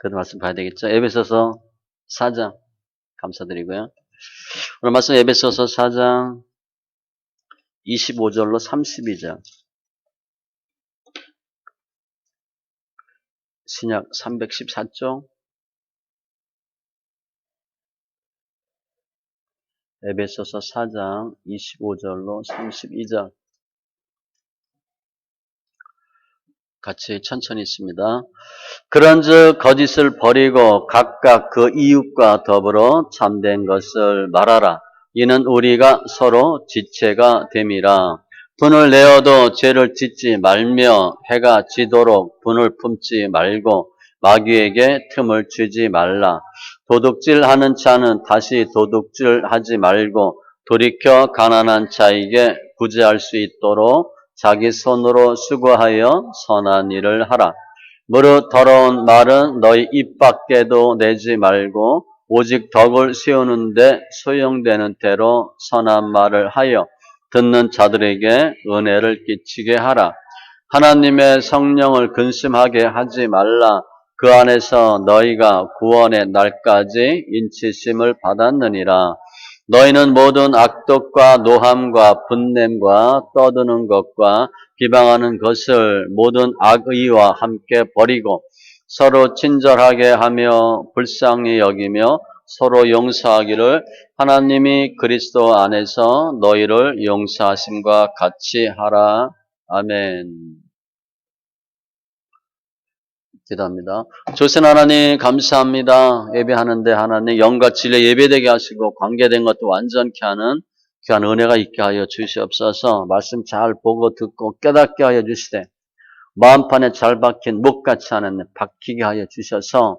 그 말씀 봐야 되겠죠. 에베소서 4장 감사드리고요. 오늘 말씀 에베소서 4장 25절로 32절. 신약 314쪽. 에베소서 4장 25절로 32절. 같이 천천히 있습니다. 그런즉 거짓을 버리고 각각 그 이웃과 더불어 참된 것을 말하라. 이는 우리가 서로 지체가 됨이라. 분을 내어도 죄를 짓지 말며 해가 지도록 분을 품지 말고 마귀에게 틈을 주지 말라. 도둑질하는 자는 다시 도둑질하지 말고 돌이켜 가난한 자에게 구제할 수 있도록 자기 손으로 수고하여 선한 일을 하라. 무릇 더러운 말은 너희 입 밖에도 내지 말고 오직 덕을 세우는데 소용되는 대로 선한 말을 하여 듣는 자들에게 은혜를 끼치게 하라. 하나님의 성령을 근심하게 하지 말라. 그 안에서 너희가 구원의 날까지 인치심을 받았느니라. 너희는 모든 악독과 노함과 분냄과 떠드는 것과 비방하는 것을 모든 악의와 함께 버리고 서로 친절하게 하며 불쌍히 여기며 서로 용서하기를 하나님이 그리스도 안에서 너희를 용서하심과 같이 하라. 아멘. 기도합니다. 조선 하나님 감사합니다. 예배하는데 하나님 영과 진리에 예배되게 하시고 관계된 것도 완전케 하는 귀한 은혜가 있게 하여 주시옵소서. 말씀 잘 보고 듣고 깨닫게 하여 주시되 마음판에 잘 박힌 목같이 하는 박히게 하여 주셔서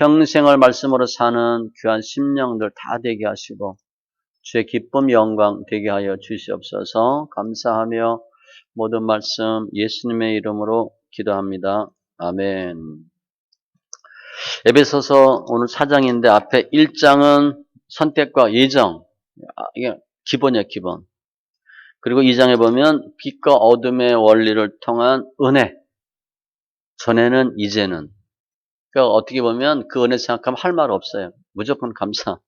평생을 말씀으로 사는 귀한 심령들 다 되게 하시고 주의 기쁨 영광 되게 하여 주시옵소서. 감사하며 모든 말씀 예수님의 이름으로 기도합니다. 아멘. 에베소서 오늘 4장인데 앞에 1장은 선택과 예정. 이게 기본이야, 기본. 그리고 2장에 보면 빛과 어둠의 원리를 통한 은혜. 전에는 이제는. 그러니까 어떻게 보면 그 은혜 생각하면 할 말 없어요. 무조건 감사.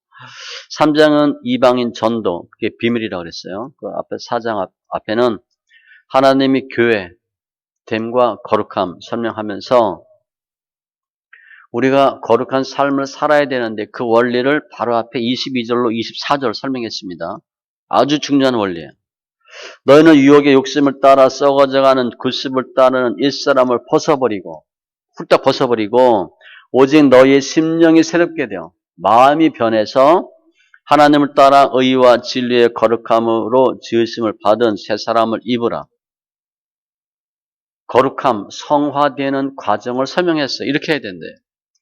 3장은 이방인 전도. 그게 비밀이라고 그랬어요. 그 앞에 4장 앞에는 하나님이 교회, 됨과 거룩함 설명하면서 우리가 거룩한 삶을 살아야 되는데 그 원리를 바로 앞에 22절로 24절 설명했습니다. 아주 중요한 원리예요. 너희는 유혹의 욕심을 따라 썩어져가는 굴습을 따르는 옛사람을 벗어버리고 훌떡 벗어버리고 오직 너희의 심령이 새롭게 되어 마음이 변해서 하나님을 따라 의와 진리의 거룩함으로 지으심을 받은 새 사람을 입으라. 거룩함, 성화되는 과정을 설명했어요. 이렇게 해야 된대.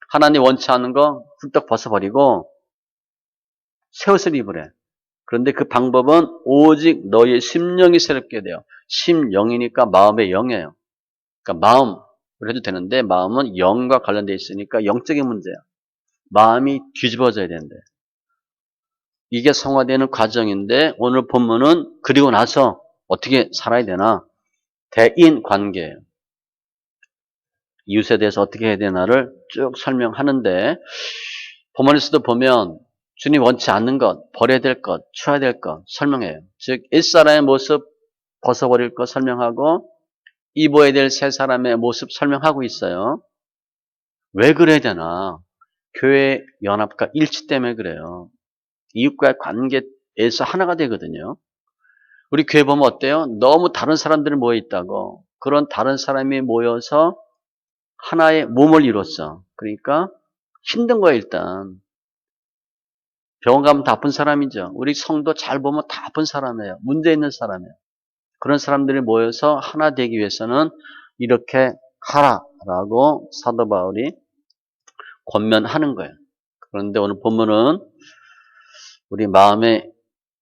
하나님 원치 않는 거 훌떡 벗어버리고 새 옷을 입으래. 그런데 그 방법은 오직 너의 심령이 새롭게 돼요. 심영이니까 마음의 영이에요. 그러니까 마음을 해도 되는데 마음은 영과 관련되어 있으니까 영적인 문제야. 마음이 뒤집어져야 되는데. 이게 성화되는 과정인데 오늘 본문은 그리고 나서 어떻게 살아야 되나? 대인 관계예요. 이웃에 대해서 어떻게 해야 되나를 쭉 설명하는데 본문에서도 보면 주님 원치 않는 것, 버려야 될 것, 치워야 될 것 설명해요. 즉 옛사람의 모습 벗어버릴 것 설명하고 입어야 될 새 사람의 모습 설명하고 있어요. 왜 그래야 되나? 교회 연합과 일치 때문에 그래요. 이웃과의 관계에서 하나가 되거든요. 우리 교회 보면 어때요? 너무 다른 사람들이 모여 있다고. 그런 다른 사람이 모여서 하나의 몸을 이뤘어. 그러니까 힘든 거야 일단. 병원 가면 다 아픈 사람이죠. 우리 성도 잘 보면 다 아픈 사람이에요. 문제 있는 사람이에요. 그런 사람들이 모여서 하나 되기 위해서는 이렇게 하라라고 사도 바울이 권면하는 거예요. 그런데 오늘 본문은 우리 마음의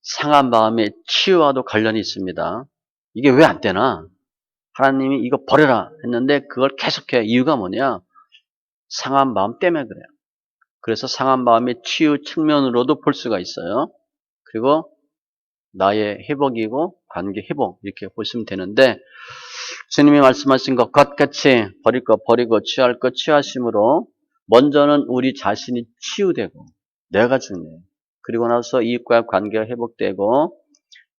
상한 마음의 치유와도 관련이 있습니다. 이게 왜 안 되나? 하나님이 이거 버려라 했는데 그걸 계속해. 이유가 뭐냐? 상한 마음 때문에 그래요. 그래서 상한 마음의 치유 측면으로도 볼 수가 있어요. 그리고 나의 회복이고 관계 회복 이렇게 보시면 되는데 주님이 말씀하신 것 같이 버릴 것 버리고 취할 것 취하심으로 먼저는 우리 자신이 치유되고 내가 중요해요. 그리고 나서 이웃과의 관계가 회복되고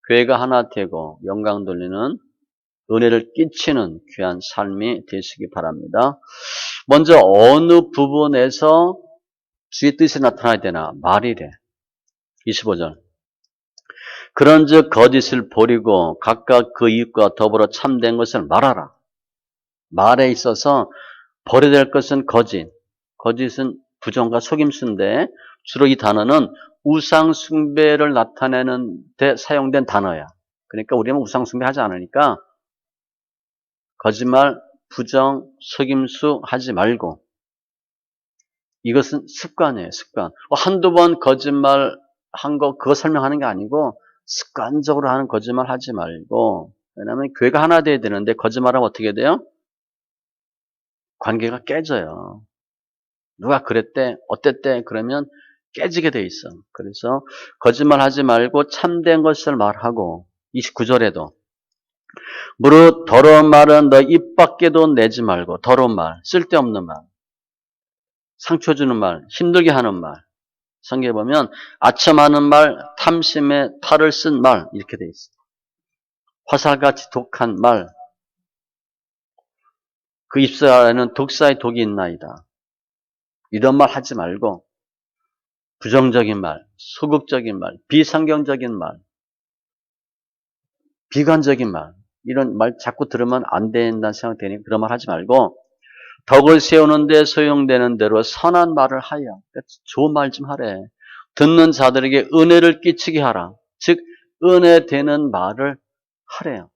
교회가 하나 되고 영광 돌리는 은혜를 끼치는 귀한 삶이 되시기 바랍니다. 먼저 어느 부분에서 주의 뜻이 나타나야 되나? 말이래. 25절. 그런즉 거짓을 버리고 각각 그 이웃과 더불어 참된 것을 말하라. 말에 있어서 버려야 될 것은 거짓. 거짓은 부정과 속임수인데 주로 이 단어는 우상 숭배를 나타내는 데 사용된 단어야. 그러니까 우리는 우상 숭배하지 않으니까 거짓말, 부정, 속임수 하지 말고 이것은 습관이에요. 습관. 한두 번 거짓말 한 거 그거 설명하는 게 아니고 습관적으로 하는 거짓말 하지 말고 왜냐하면 교회가 하나 돼야 되는데 거짓말하면 어떻게 돼요? 관계가 깨져요. 누가 그랬대, 어땠대 그러면 깨지게 돼 있어. 그래서 거짓말 하지 말고 참된 것을 말하고 29절에도 무릇 더러운 말은 너 입 밖에도 내지 말고 더러운 말, 쓸데없는 말, 상처 주는 말, 힘들게 하는 말. 성경에 보면 아첨하는 말, 탐심에 탈을 쓴 말 이렇게 돼 있어. 화살같이 독한 말, 그 입술 안에는 독사의 독이 있나이다. 이런 말 하지 말고 부정적인 말, 소극적인 말, 비상경적인 말, 비관적인 말 이런 말 자꾸 들으면 안 된다는 생각되니 그런 말 하지 말고 덕을 세우는 데 소용되는 대로 선한 말을 하여 그러니까 좋은 말 좀 하래. 듣는 자들에게 은혜를 끼치게 하라. 즉 은혜 되는 말을 하래요.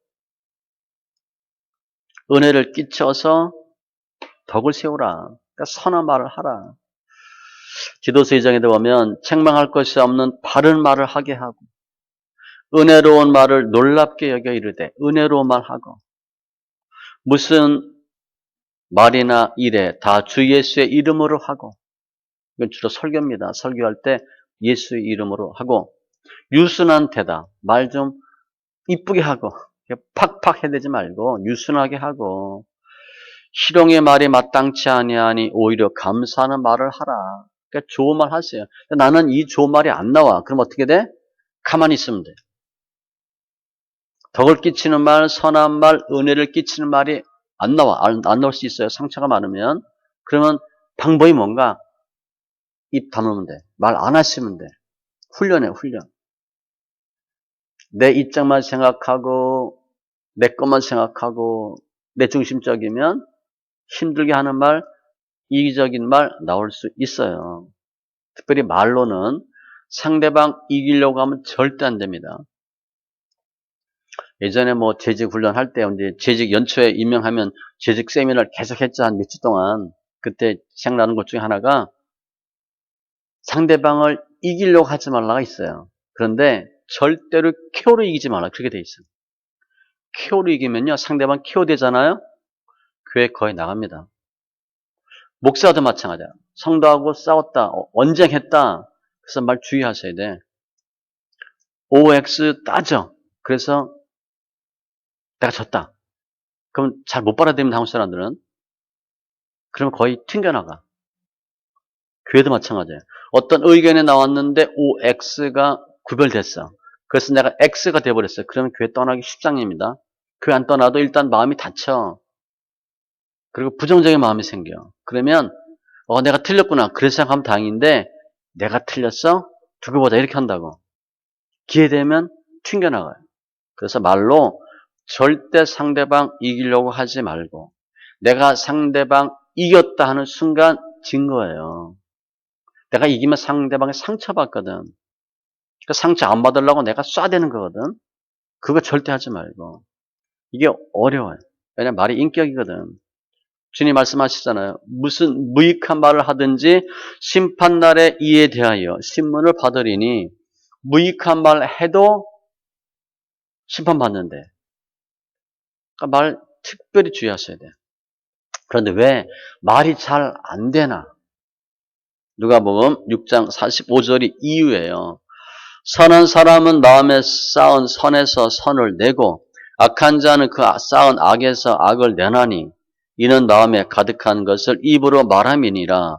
은혜를 끼쳐서 덕을 세우라. 그러니까 선한 말을 하라. 기도서 2장에도 보면 책망할 것이 없는 바른 말을 하게 하고 은혜로운 말을 놀랍게 여겨 이르되 은혜로운 말하고 무슨 말이나 일에 다 주 예수의 이름으로 하고 이건 주로 설교입니다. 설교할 때 예수의 이름으로 하고 유순한 대답 말 좀 이쁘게 하고 팍팍 해대지 말고 유순하게 하고 희롱의 말이 마땅치 아니하니 오히려 감사하는 말을 하라. 그러니까 좋은 말 하세요. 나는 이 좋은 말이 안 나와. 그럼 어떻게 돼? 가만히 있으면 돼. 덕을 끼치는 말, 선한 말, 은혜를 끼치는 말이 안 나와. 안 나올 수 있어요. 상처가 많으면. 그러면 방법이 뭔가? 입 다물면 돼. 말 안 하시면 돼. 훈련해, 훈련. 내 입장만 생각하고, 내 것만 생각하고, 내 중심적이면 힘들게 하는 말, 이기적인 말 나올 수 있어요. 특별히 말로는 상대방 이기려고 하면 절대 안 됩니다. 예전에 뭐 재직 훈련할 때 이제 재직 연초에 임명하면 재직 세미나를 계속 했죠. 한 몇 주 동안. 그때 생각나는 것 중에 하나가 상대방을 이기려고 하지 말라가 있어요. 그런데 절대로 KO로 이기지 말라. 그렇게 돼 있어요. KO로 이기면요. 상대방 KO 되잖아요. 교회 거의 나갑니다. 목사도 마찬가지야. 성도하고 싸웠다. 언쟁했다. 그래서 말 주의하셔야 돼. OX 따져. 그래서 내가 졌다. 그럼 잘 못 받아들입니다. 한국 사람들은. 그러면 거의 튕겨나가. 교회도 마찬가지예요. 어떤 의견이 나왔는데 OX가 구별됐어. 그래서 내가 X가 돼버렸어요. 그러면 교회 떠나기 십상입니다. 교회 안 떠나도 일단 마음이 다쳐. 그리고 부정적인 마음이 생겨. 그러면 내가 틀렸구나. 그래서 생각하면 다행인데 내가 틀렸어? 두고 보자 이렇게 한다고. 기회되면 튕겨나가요. 그래서 말로 절대 상대방 이기려고 하지 말고 내가 상대방 이겼다 하는 순간 진 거예요. 내가 이기면 상대방이 상처받거든. 그러니까 상처 안 받으려고 내가 쏴대는 거거든. 그거 절대 하지 말고. 이게 어려워요. 왜냐면 말이 인격이거든. 주님 말씀하시잖아요. 무슨 무익한 말을 하든지 심판날에 이에 대하여 신문을 받으리니 무익한 말 해도 심판받는데. 그러니까 말 특별히 주의하셔야 돼요. 그런데 왜 말이 잘 안 되나? 누가복음 6장 45절이 이유예요. 선한 사람은 마음에 쌓은 선에서 선을 내고 악한 자는 그 쌓은 악에서 악을 내나니 이는 마음에 가득한 것을 입으로 말함이니라.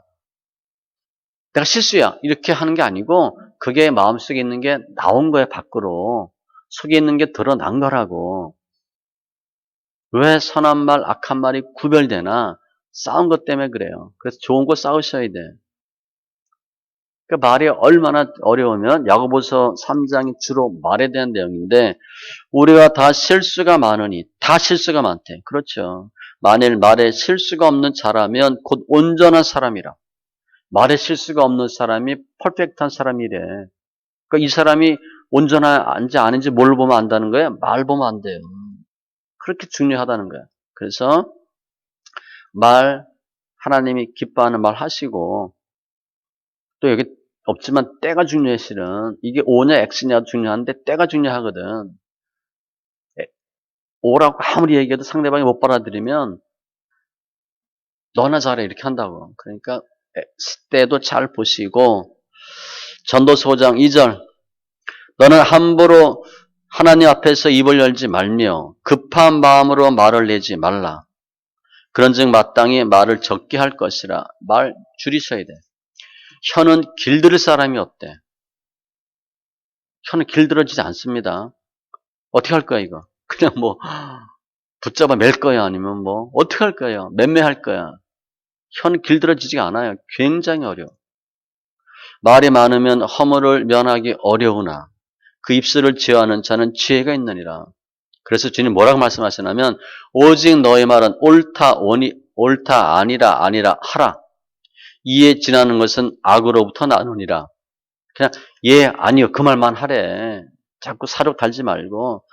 내가 실수야. 이렇게 하는 게 아니고 그게 마음속에 있는 게 나온 거야, 밖으로. 속에 있는 게 드러난 거라고. 왜 선한 말, 악한 말이 구별되나? 싸운 것 때문에 그래요. 그래서 좋은 거 싸우셔야 돼. 그 말이 얼마나 어려우면 야고보서 3장이 주로 말에 대한 내용인데 우리가 다 실수가 많으니 다 실수가 많대. 그렇죠. 만일 말에 실수가 없는 자라면 곧 온전한 사람이라. 말에 실수가 없는 사람이 퍼펙트한 사람이래. 그러니까 이 사람이 온전한지 아닌지 뭘 보면 안다는 거야? 말 보면 안 돼요. 그렇게 중요하다는 거야. 그래서 말 하나님이 기뻐하는 말 하시고 또 여기 없지만 때가 중요해 실은. 이게 O냐 X냐 중요한데 때가 중요하거든. O라고 아무리 얘기해도 상대방이 못 받아들이면 너나 잘해 이렇게 한다고. 그러니까 때도 잘 보시고 전도서 5장 2절 너는 함부로 하나님 앞에서 입을 열지 말며 급한 마음으로 말을 내지 말라. 그런즉 마땅히 말을 적게 할 것이라. 말 줄이셔야 돼. 혀는 길들일 사람이 없대. 혀는 길들어지지 않습니다. 어떻게 할 거야 이거? 그냥 뭐 붙잡아 맬 거야 아니면 뭐 어떻게 할 거야? 맴매할 거야. 혀는 길들어지지가 않아요. 굉장히 어려워. 말이 많으면 허물을 면하기 어려우나 그 입술을 제어하는 자는 지혜가 있느니라. 그래서 주님 뭐라고 말씀하시냐면 오직 너의 말은 옳다 아니라 하라. 이에 지나는 것은 악으로부터 나누니라. 그냥 예 아니요 그 말만 하래. 자꾸 사료 달지 말고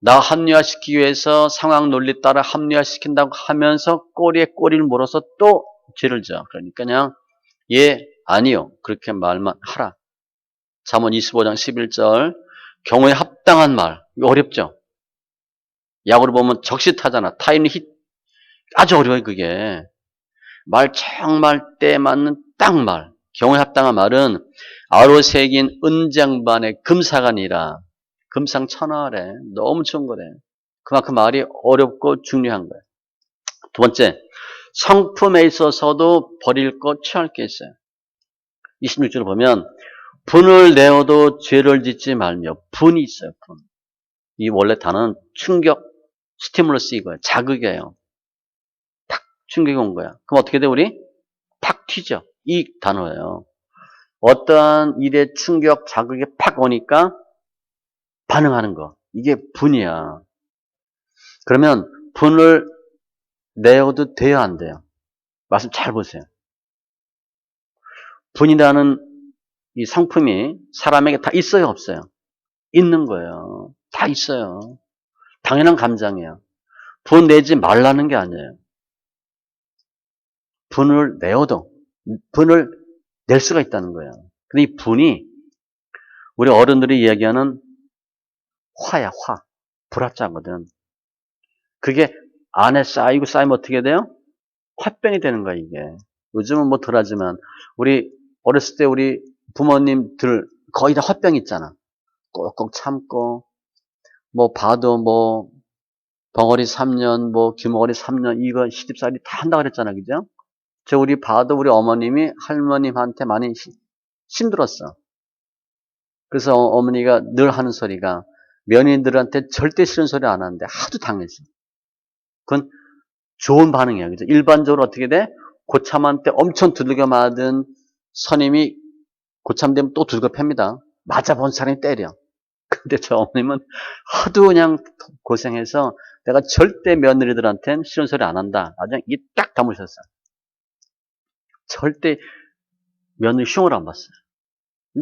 나 합리화시키기 위해서 상황 논리 따라 합리화시킨다고 하면서 꼬리에 꼬리를 물어서 또 죄를 져. 그러니까 그냥 예 아니요 그렇게 말만 하라. 잠언 25장 11절 경우에 합당한 말. 이거 어렵죠. 약으로 보면 적시타잖아. 타인이 아주 어려워요 그게. 말 정말 때 맞는 딱 말. 경우에 합당한 말은 아로 새긴 은장반의 금사간이라. 금상첨화래. 너무 좋은 거래. 그만큼 말이 어렵고 중요한 거예요. 두 번째, 성품에 있어서도 버릴 것, 취할 게 있어요. 26절 보면 분을 내어도 죄를 짓지 말며 분이 있어요. 분. 이 원래 단어는 충격, 스티뮬러스 이거예요. 자극이에요. 탁 충격이 온 거야. 그럼 어떻게 돼 우리? 팍 튀죠. 이 단어예요. 어떠한 일의 충격, 자극이 팍 오니까 반응하는 거. 이게 분이야. 그러면 분을 내어도 돼야 안 돼요? 말씀 잘 보세요. 분이라는 이 성품이 사람에게 다 있어요, 없어요? 있는 거예요. 다 있어요. 당연한 감정이에요. 분 내지 말라는 게 아니에요. 분을 내어도 분을 낼 수가 있다는 거예요. 근데 이 분이 우리 어른들이 이야기하는 화야, 화. 불화자거든. 그게 안에 쌓이면 어떻게 돼요? 화병이 되는 거야, 이게. 요즘은 뭐 덜하지만, 우리 어렸을 때 우리 부모님들 거의 다 화병 있잖아. 꼭꼭 참고, 뭐 봐도 뭐, 벙어리 3년, 뭐, 규모리 3년, 이거 시집살이 다 한다 그랬잖아, 그죠? 우리 봐도 우리 어머님이 할머님한테 많이 힘들었어. 그래서 어머니가 늘 하는 소리가, 며느리들한테 절대 싫은 소리 안 하는데 하도 당했어. 그건 좋은 반응이야. 그죠? 일반적으로 어떻게 돼? 고참한테 엄청 두들겨 맞은 선임이 고참되면 또 두들겨 팹니다. 맞아본 사람이 때려. 근데 저 어머님은 하도 그냥 고생해서 내가 절대 며느리들한테는 싫은 소리 안 한다. 아주 이게 딱 담으셨어. 절대 며느리 흉을 안 봤어요.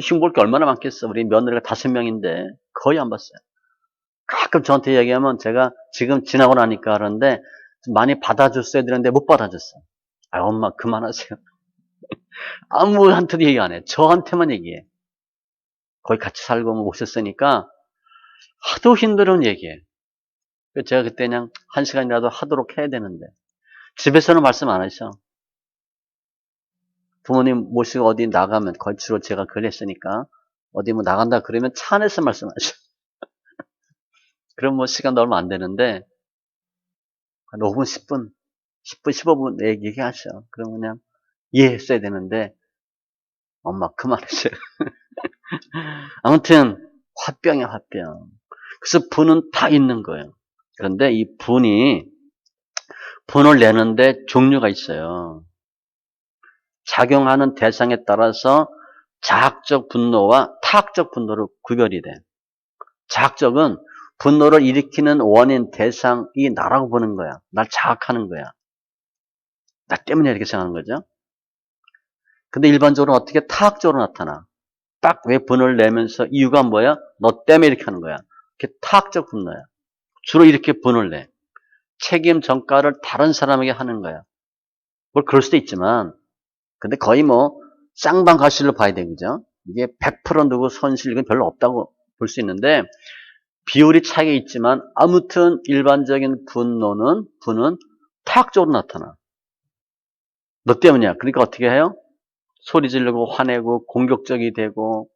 흉 볼 게 얼마나 많겠어. 우리 며느리가 5명인데 거의 안 봤어요. 가끔 저한테 얘기하면 제가 지금 지나고 나니까 그러는데 많이 받아줬어야 되는데 못 받아줬어. 아, 엄마 그만하세요. 아무한테도 얘기 안 해. 저한테만 얘기해. 거의 같이 살고 뭐 오셨으니까 하도 힘들은 얘기해. 제가 그때 그냥 1시간이라도 하도록 해야 되는데 집에서는 말씀 안 하셔. 부모님 모시고 어디 나가면 거의 주로 제가 그걸 했으니까 어디 뭐 나간다 그러면 차 안에서 말씀하셔. 그럼 뭐 시간도 얼마 안 되는데 한 5분, 10분, 10분, 15분 얘기하셔. 그럼 그냥 이해했어야 되는데 엄마 그만하세요. 아무튼 화병이야, 화병. 그래서 분은 다 있는 거예요. 그런데 이 분을 내는데 종류가 있어요. 작용하는 대상에 따라서 자학적 분노와 타학적 분노로 구별이 돼. 자학적은 분노를 일으키는 원인, 대상이 나라고 보는 거야. 날 자학하는 거야. 나 때문에 이렇게 생각하는 거죠. 근데 일반적으로 어떻게 타학적으로 나타나? 딱 왜 분을 내면서 이유가 뭐야? 너 때문에 이렇게 하는 거야. 이렇게 타학적 분노야. 주로 이렇게 분을 내. 책임 전가를 다른 사람에게 하는 거야. 뭐 그럴 수도 있지만, 근데 거의 뭐 쌍방가실로 봐야 되죠. 이게 100% 누구 손실 이건 별로 없다고 볼 수 있는데 비율이 차이가 있지만 아무튼 일반적인 분은 타학적으로 나타나. 너 때문이야. 그러니까 어떻게 해요? 소리 지르고 화내고 공격적이 되고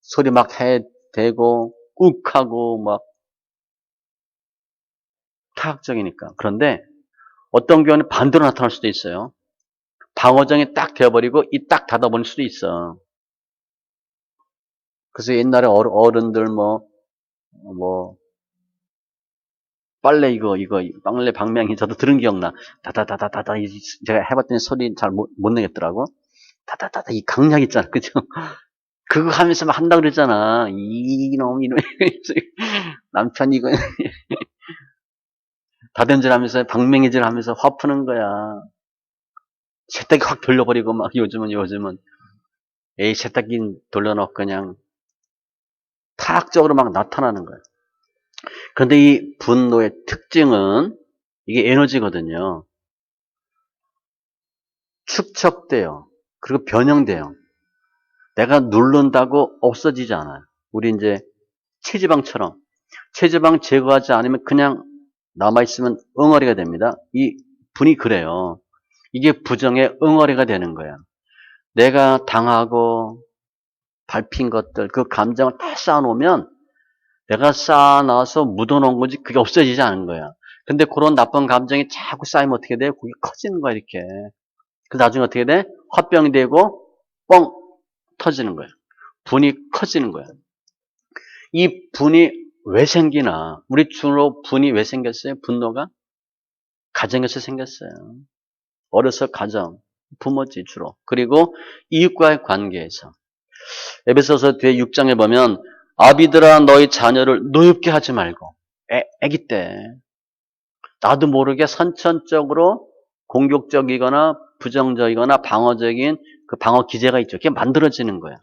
소리 막 해대고 욱하고 막 타학적이니까. 그런데 어떤 경우는 반대로 나타날 수도 있어요. 방어정이 딱 되어버리고 이 딱 닫아버릴 수도 있어. 그래서 옛날에 어른들 뭐 빨래 방맹이 저도 들은 기억나. 다다다다다다 제가 해봤더니 소리 잘 못 내겠더라고. 다다다다 이 강약 있잖아, 그죠? 그거 하면서 막 한다 그랬잖아. 이놈 남편 이거 다듬질하면서 방맹이질하면서 화 푸는 거야. 세탁기 확 돌려버리고 막 요즘은 에이 세탁기 돌려놓고 그냥 타학적으로 막 나타나는 거야. 그런데 이 분노의 특징은 이게 에너지거든요. 축적돼요. 그리고 변형돼요. 내가 누른다고 없어지지 않아요. 우리 이제 체지방처럼 체지방 제거하지 않으면 그냥 남아있으면 응어리가 됩니다. 이 분이 그래요. 이게 부정의 응어리가 되는 거야. 내가 당하고 밟힌 것들, 그 감정을 다 쌓아놓으면 내가 쌓아놔서 묻어놓은 거지 그게 없어지지 않은 거야. 근데 그런 나쁜 감정이 자꾸 쌓이면 어떻게 돼? 그게 커지는 거야, 이렇게. 그 나중에 어떻게 돼? 화병이 되고 뻥 터지는 거야. 분이 커지는 거야. 이 분이 왜 생기나? 우리 주로 분이 왜 생겼어요? 분노가? 가정에서 생겼어요. 어려서 가정, 부모지 주로. 그리고 이웃과의 관계에서. 에베소서 뒤에 6장에 보면 아비들아 너희 자녀를 노엽게 하지 말고 아기 때 나도 모르게 선천적으로 공격적이거나 부정적이거나 방어적인 그 방어 기제가 있죠. 그게 만들어지는 거야.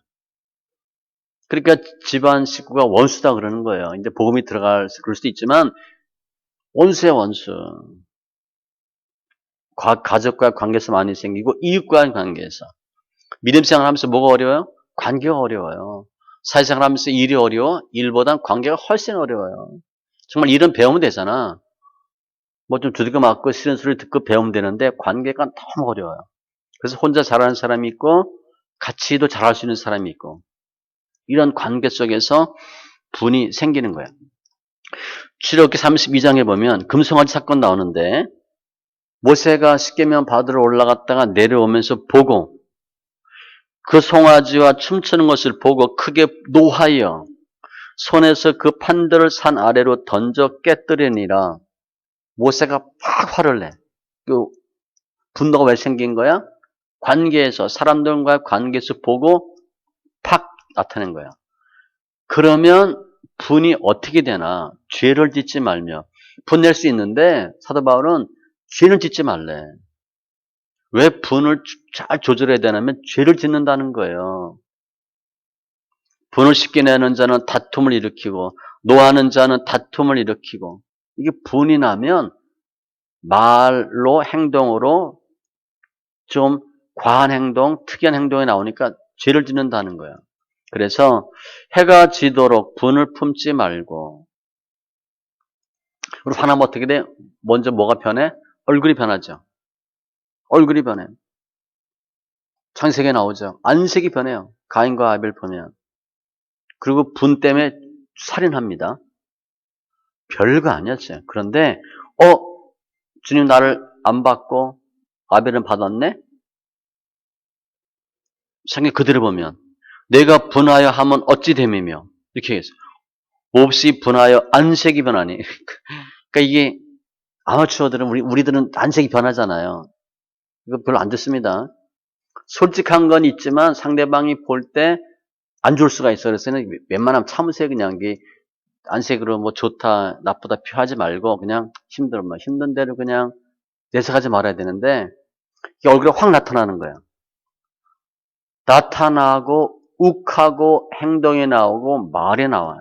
그러니까 집안 식구가 원수다 그러는 거예요. 이제 복음이 들어갈 그럴 수도 있지만 원수야 원수. 가족과 관계에서 많이 생기고 이웃과의 관계에서. 믿음 생활하면서 뭐가 어려워요? 관계가 어려워요. 사회생활 하면서 일이 어려워? 일보단 관계가 훨씬 어려워요. 정말 일은 배우면 되잖아. 뭐 좀 두들겨 맞고 싫은 소리 듣고 배우면 되는데 관계가 너무 어려워요. 그래서 혼자 잘하는 사람이 있고 같이도 잘할 수 있는 사람이 있고 이런 관계 속에서 분이 생기는 거예요. 출애굽기 32장에 보면 금송아지 사건 나오는데 모세가 십계명 받으러 올라갔다가 내려오면서 보고 그 송아지와 춤추는 것을 보고 크게 노하여 손에서 그 판들을 산 아래로 던져 깨뜨리니라. 모세가 팍 화를 내. 그 분노가 왜 생긴 거야? 관계에서 사람들과의 관계에서 보고 팍 나타낸 거야. 그러면 분이 어떻게 되나? 죄를 짓지 말며 분낼 수 있는데 사도 바울은 죄는 짓지 말래. 왜 분을 잘 조절해야 되냐면 죄를 짓는다는 거예요. 분을 쉽게 내는 자는 다툼을 일으키고 노하는 자는 다툼을 일으키고 이게 분이 나면 말로 행동으로 좀 과한 행동, 특이한 행동이 나오니까 죄를 짓는다는 거야. 그래서 해가 지도록 분을 품지 말고 그리고 화나면 어떻게 돼? 먼저 뭐가 변해? 얼굴이 변하죠. 얼굴이 변해. 창세기에 나오죠. 안색이 변해요. 가인과 아벨 보면. 그리고 분 때문에 살인합니다. 별거 아니었어요. 그런데 주님 나를 안 받고 아벨은 받았네? 성경 그대로 보면 내가 분하여 하면 어찌 됨이며 이렇게 얘기했어요. 몹시 분하여 안색이 변하니. 그러니까 이게 아마추어들은 우리들은 안색이 변하잖아요. 이거 별로 안 좋습니다. 솔직한 건 있지만 상대방이 볼 때 안 좋을 수가 있어요. 그래서 웬만하면 참으세요. 그냥 안색으로 뭐 좋다 나쁘다 표하지 말고 그냥 힘든 대로 그냥 내색하지 말아야 되는데 이게 얼굴에 확 나타나는 거예요. 나타나고 욱하고 행동에 나오고 말에 나와요.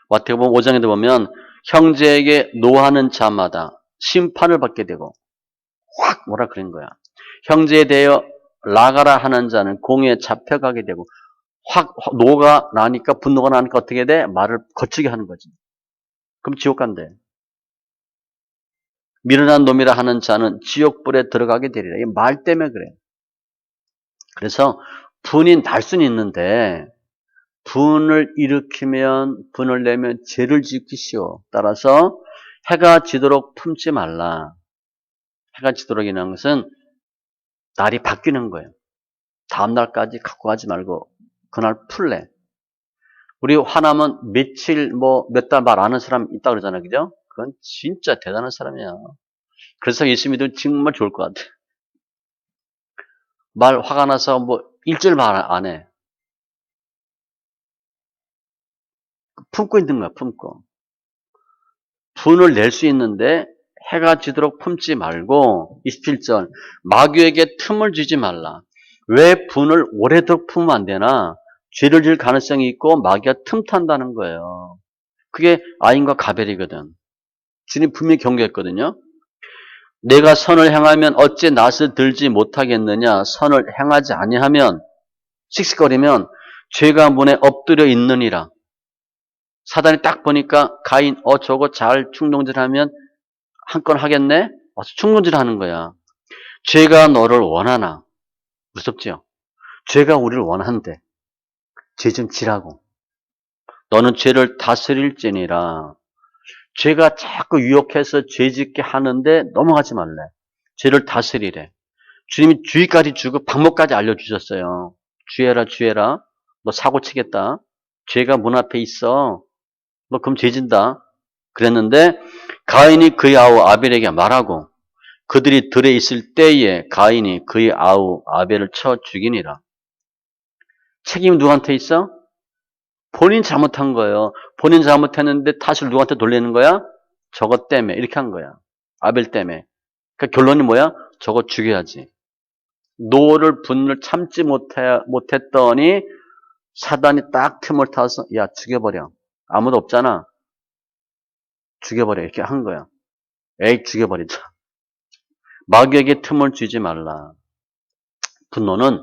마태복음 5장에도 보면 형제에게 노하는 자마다 심판을 받게 되고 확 뭐라 그런 거야. 형제에 대하여 나가라 하는 자는 공에 잡혀가게 되고 확 노가 나니까 분노가 나니까 어떻게 돼? 말을 거치게 하는 거지. 그럼 지옥 간대. 미련한 놈이라 하는 자는 지옥불에 들어가게 되리라. 이 말 때문에 그래. 그래서 분이 날 수는 있는데 분을 일으키면 분을 내면 죄를 짓기 쉬워. 따라서 해가 지도록 품지 말라. 해가 지도록이라는 것은 날이 바뀌는 거예요. 다음 날까지 갖고 가지 말고 그날 풀래. 우리 화나면 며칠 몇 달 말 안 하는 사람 있다 그러잖아요. 그죠? 그건 진짜 대단한 사람이야. 그래서 예수 믿으면 정말 좋을 것 같아. 말 화가 나서 일주일 말 안 해. 품고 있는 거야, 품고. 분을 낼 수 있는데 해가 지도록 품지 말고 27절 마귀에게 틈을 주지 말라. 왜 분을 오래도록 품으면 안 되나? 죄를 지을 가능성이 있고 마귀가 틈탄다는 거예요. 그게 아인과 가벨이거든. 주님 분명히 경고했거든요. 내가 선을 행하면 어찌 낯을 들지 못하겠느냐. 선을 행하지 아니하면 씩씩거리면 죄가 문에 엎드려 있느니라. 사단이 딱 보니까 가인 저거 잘 충동질하면 한 건 하겠네? 와서 충동질하는 거야. 죄가 너를 원하나. 무섭지요? 죄가 우리를 원한대. 죄 좀 지라고. 너는 죄를 다스릴지니라. 죄가 자꾸 유혹해서 죄 짓게 하는데 넘어가지 말래. 죄를 다스리래. 주님이 주의까지 주고 방법까지 알려주셨어요. 주의해라 주의해라. 너 사고 치겠다. 죄가 문 앞에 있어. 너 그럼 죄 진다. 그랬는데 가인이 그의 아우 아벨에게 말하고 그들이 들에 있을 때에 가인이 그의 아우 아벨을 쳐 죽이니라. 책임이 누구한테 있어? 본인 잘못한 거예요. 본인 잘못했는데 탓을 누구한테 돌리는 거야? 저것 때문에 이렇게 한 거야. 아벨 때문에. 그러니까 결론이 뭐야? 저거 죽여야지. 노를 분을 참지 못했더니 사단이 딱 틈을 타서 야 죽여버려. 아무도 없잖아. 죽여버려. 이렇게 한 거야. 에이 죽여버리자. 마귀에게 틈을 주지 말라. 분노는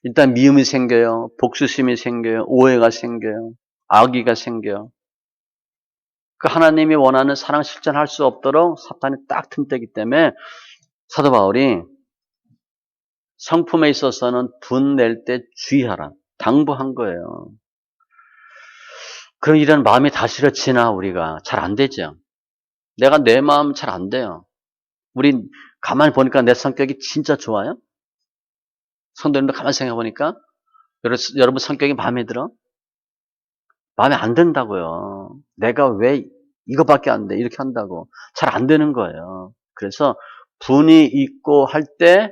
일단 미움이 생겨요. 복수심이 생겨요. 오해가 생겨요. 악의가 생겨요. 그 하나님이 원하는 사랑 실천할 수 없도록 사탄이 딱 틈대기 때문에 사도 바울이 성품에 있어서는 분 낼 때 주의하라. 당부한 거예요. 그럼 이런 마음이 다스려지나 우리가 잘 안 되죠. 내가 내 마음 잘 안 돼요. 우리 가만히 보니까 내 성격이 진짜 좋아요? 성도님들 가만히 생각해 보니까 여러분 성격이 마음에 들어? 마음에 안 든다고요. 내가 왜 이거밖에 안 돼? 이렇게 한다고. 잘 안 되는 거예요. 그래서 분이 있고 할 때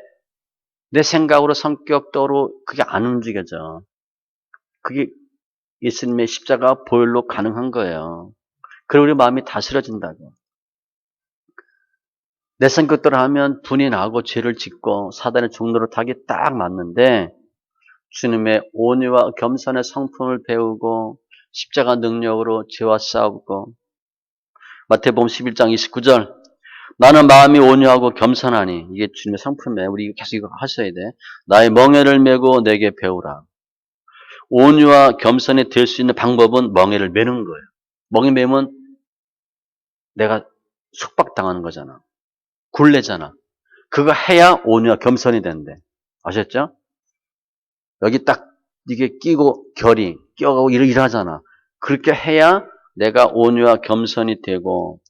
내 생각으로 성격도로 그게 안 움직여져. 그게 예수님의 십자가 보혈로 가능한 거예요. 그리고 우리 마음이 다스려진다고. 내 성격대로 하면 분이 나고 죄를 짓고 사단의 종로를 타기 딱 맞는데 주님의 온유와 겸손의 성품을 배우고 십자가 능력으로 죄와 싸우고 마태복음 11장 29절 나는 마음이 온유하고 겸손하니 이게 주님의 성품이에요. 우리 계속 이거 하셔야 돼. 나의 멍에를 메고 내게 배우라. 온유와 겸손이 될 수 있는 방법은 멍에를 메는 거예요. 멍에 메면 내가 속박당하는 거잖아. 굴레잖아. 그거 해야 온유와 겸손이 된대. 아셨죠? 여기 딱 이게 끼고 결이 끼어가고 일하잖아. 그렇게 해야 내가 온유와 겸손이 되고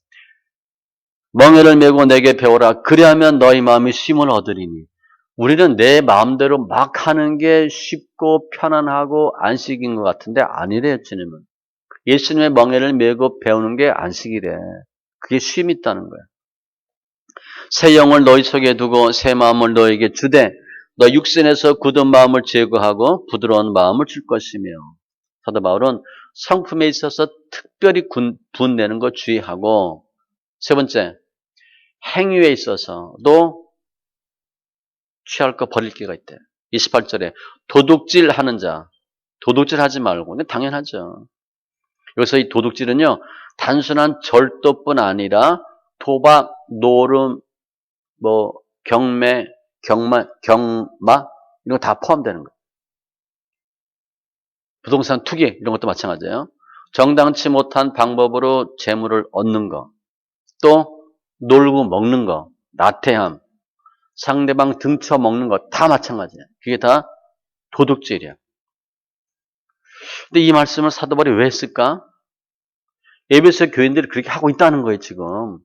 멍에를 메고 내게 배우라. 그리하면 너희 마음이 쉼을 얻으리니 우리는 내 마음대로 막 하는 게 쉽고 편안하고 안식인 것 같은데 아니래요, 주님은. 예수님의 멍에를 메고 배우는 게 안식이래. 그게 쉼이 있다는 거야. 새 영을 너희 속에 두고 새 마음을 너에게 주되 너 육신에서 굳은 마음을 제거하고 부드러운 마음을 줄 것이며. 사도 바울은 성품에 있어서 특별히 분내는 거 주의하고, 세 번째, 행위에 있어서도 취할 거 버릴 게가 있대. 28절에 도둑질 하는 자, 도둑질 하지 말고. 근데 당연하죠. 여기서 이 도둑질은요, 단순한 절도뿐 아니라 도박, 노름, 경매, 경마 이런 거 다 포함되는 거예요. 부동산 투기 이런 것도 마찬가지예요. 정당치 못한 방법으로 재물을 얻는 거, 또 놀고 먹는 거, 나태함, 상대방 등쳐 먹는 거 다 마찬가지예요. 그게 다 도둑질이야. 근데 이 말씀을 사도 바울이 왜 했을까? 에베소 교인들이 그렇게 하고 있다는 거예요, 지금.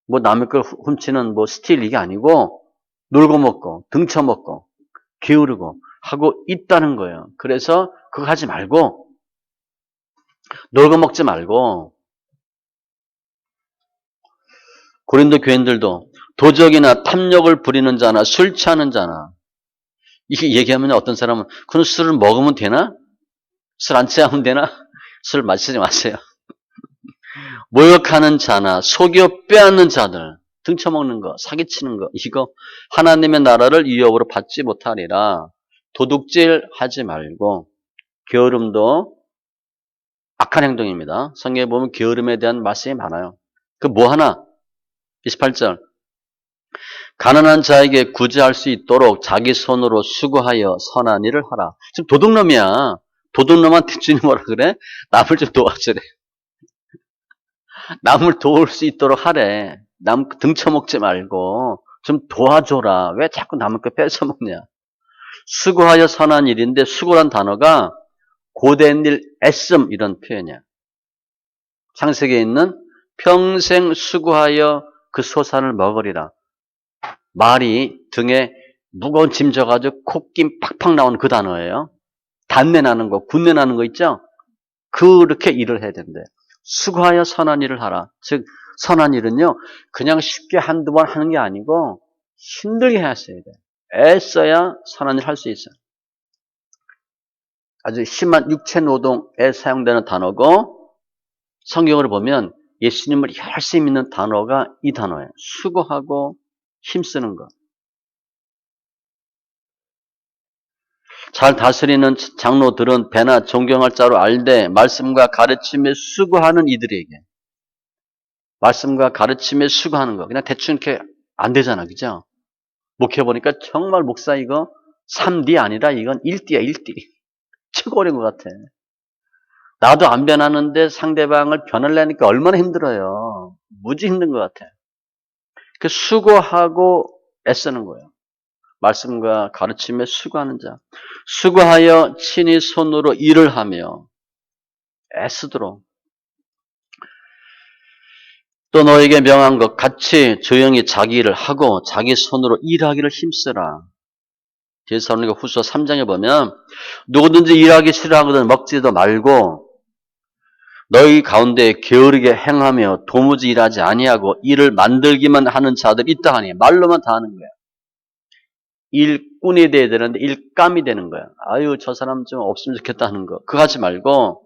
남의 걸 훔치는 스틸 이게 아니고 놀고 먹고 등쳐 먹고 게으르고 하고 있다는 거예요. 그래서 그거 하지 말고 놀고 먹지 말고 고린도 교인들도 도적이나 탐욕을 부리는 자나 술 취하는 자나 이게 얘기하면 어떤 사람은 그런 술을 먹으면 되나? 술 안 취하면 되나? 술 마시지 마세요. 모욕하는 자나 속여 빼앗는 자들 등쳐먹는 거 사기치는 거 이거 하나님의 나라를 유업으로 받지 못하리라. 도둑질 하지 말고 게으름도 악한 행동입니다. 성경에 보면 게으름에 대한 말씀이 많아요. 그 뭐 하나? 28절 가난한 자에게 구제할 수 있도록 자기 손으로 수고하여 선한 일을 하라. 지금 도둑놈이야. 도둑놈한테 주님 뭐라 그래? 남을 좀 도와주래. 남을 도울 수 있도록 하래. 남 등쳐먹지 말고 좀 도와줘라. 왜 자꾸 남의 거 뺏어먹냐. 수고하여 선한 일인데 수고란 단어가 고된 일, 애씀 이런 표현이야. 창세기에 있는 평생 수고하여 그 소산을 먹으리라. 말이 등에 무거운 짐 져가지고 콧김 팍팍 나오는 그 단어예요. 단내 나는 거, 군내 나는 거 있죠? 그렇게 일을 해야 된대. 수고하여 선한 일을 하라. 즉 선한 일은요. 그냥 쉽게 한두 번 하는 게 아니고 힘들게 하셔야 돼. 애써야 선한 일 할 수 있어요. 아주 심한 육체 노동에 사용되는 단어고 성경을 보면 예수님을 열심히 믿는 단어가 이 단어예요. 수고하고 힘쓰는 것. 잘 다스리는 장로들은 배나 존경할 자로 알되 말씀과 가르침에 수고하는 이들에게 말씀과 가르침에 수고하는 거. 그냥 대충 이렇게 안 되잖아. 그죠? 목회 보니까 정말 목사 이거 3D 아니라 이건 1D야 1D. 최고 어려운 것 같아. 나도 안 변하는데 상대방을 변하려니까 얼마나 힘들어요. 무지 힘든 것 같아. 그 수고하고 애쓰는 거예요. 말씀과 가르침에 수고하는 자. 수고하여 친히 손으로 일을 하며 애쓰도록. 또 너에게 명한 것 같이 조용히 자기 일을 하고 자기 손으로 일하기를 힘쓰라. 데살로니가 후서 3장에 보면 누구든지 일하기 싫어하거든 먹지도 말고 너희 가운데 게으르게 행하며 도무지 일하지 아니하고 일을 만들기만 하는 자들 있다 하니 말로만 다 하는 거야. 일꾼이 돼야 되는데 일감이 되는 거야. 아유 저 사람 좀 없으면 좋겠다 하는 거. 그거 하지 말고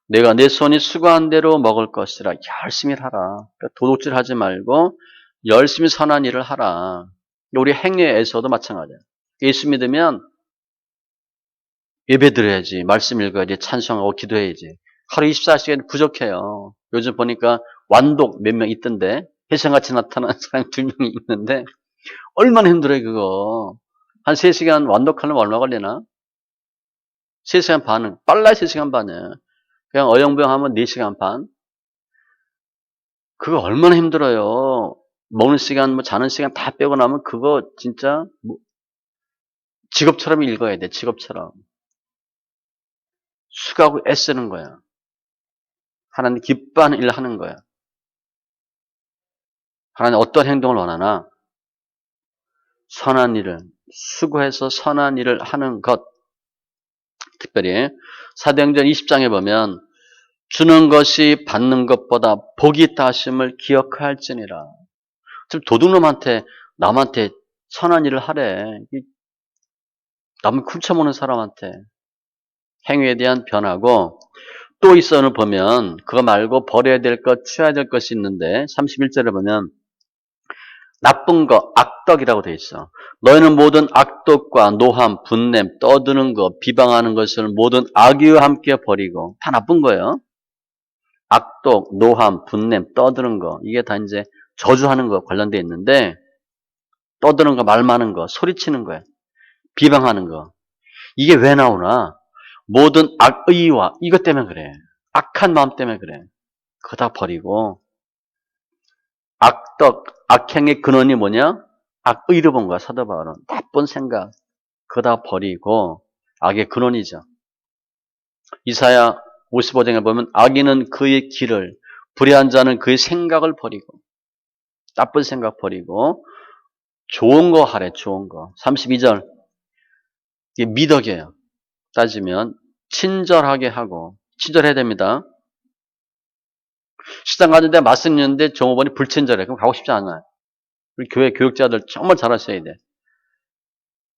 내가 내 손이 수고한 대로 먹을 것이라 열심히 하라. 그러니까 도둑질 하지 말고 열심히 선한 일을 하라. 우리 행위에서도 마찬가지야. 예수 믿으면 예배 드려야지, 말씀 읽어야지, 찬송하고 기도해야지. 하루 24시간 부족해요. 요즘 보니까 완독 몇 명 있던데 혜성같이 나타나는 사람 2명이 있는데 얼마나 힘들어요 그거. 한 3시간 완독하려면 얼마 걸리나? 3시간 반은 빨라야 3시간 반이에요. 그냥 어영부영하면 4시간 반. 그거 얼마나 힘들어요. 먹는 시간, 자는 시간 다 빼고 나면 그거 진짜 직업처럼 읽어야 돼. 직업처럼. 수고하고 애쓰는 거야. 하나님 기뻐하는 일을 하는 거야. 하나님 어떤 행동을 원하나? 선한 일을, 수고해서 선한 일을 하는 것. 특별히 사도행전 20장에 보면 주는 것이 받는 것보다 복이 있다 하심을 기억할지니라. 지금 도둑놈한테 남한테 선한 일을 하래. 남 훔쳐먹는 사람한테 행위에 대한 변화고 또 있어는 보면 그거 말고 버려야 될 것, 취해야 될 것이 있는데 31절에 보면 나쁜 거, 악덕이라고 돼 있어. 너희는 모든 악독과 노함, 분냄, 떠드는 거, 비방하는 것을 모든 악의와 함께 버리고 다 나쁜 거예요. 악독, 노함, 분냄, 떠드는 거 이게 다 이제 저주하는 거 관련돼 있는데 떠드는 거, 말 많은 거, 소리치는 거예요. 비방하는 거. 이게 왜 나오나? 모든 악의와 이것 때문에 그래. 악한 마음 때문에 그래. 그거 다 버리고 악덕, 악행의 근원이 뭐냐? 악의로 본 거야. 사도 바울은. 나쁜 생각. 그거 다 버리고 악의 근원이죠. 이사야 55장에 보면 악인은 그의 길을, 불의한 자는 그의 생각을 버리고 나쁜 생각 버리고 좋은 거 하래. 좋은 거. 32절 이게 미덕이에요. 따지면 친절하게 하고 친절해야 됩니다. 시장 가는데 말씀 있는데 종업원이 불친절해. 그럼 가고 싶지 않아요. 우리 교회 교육자들 정말 잘하셔야 돼.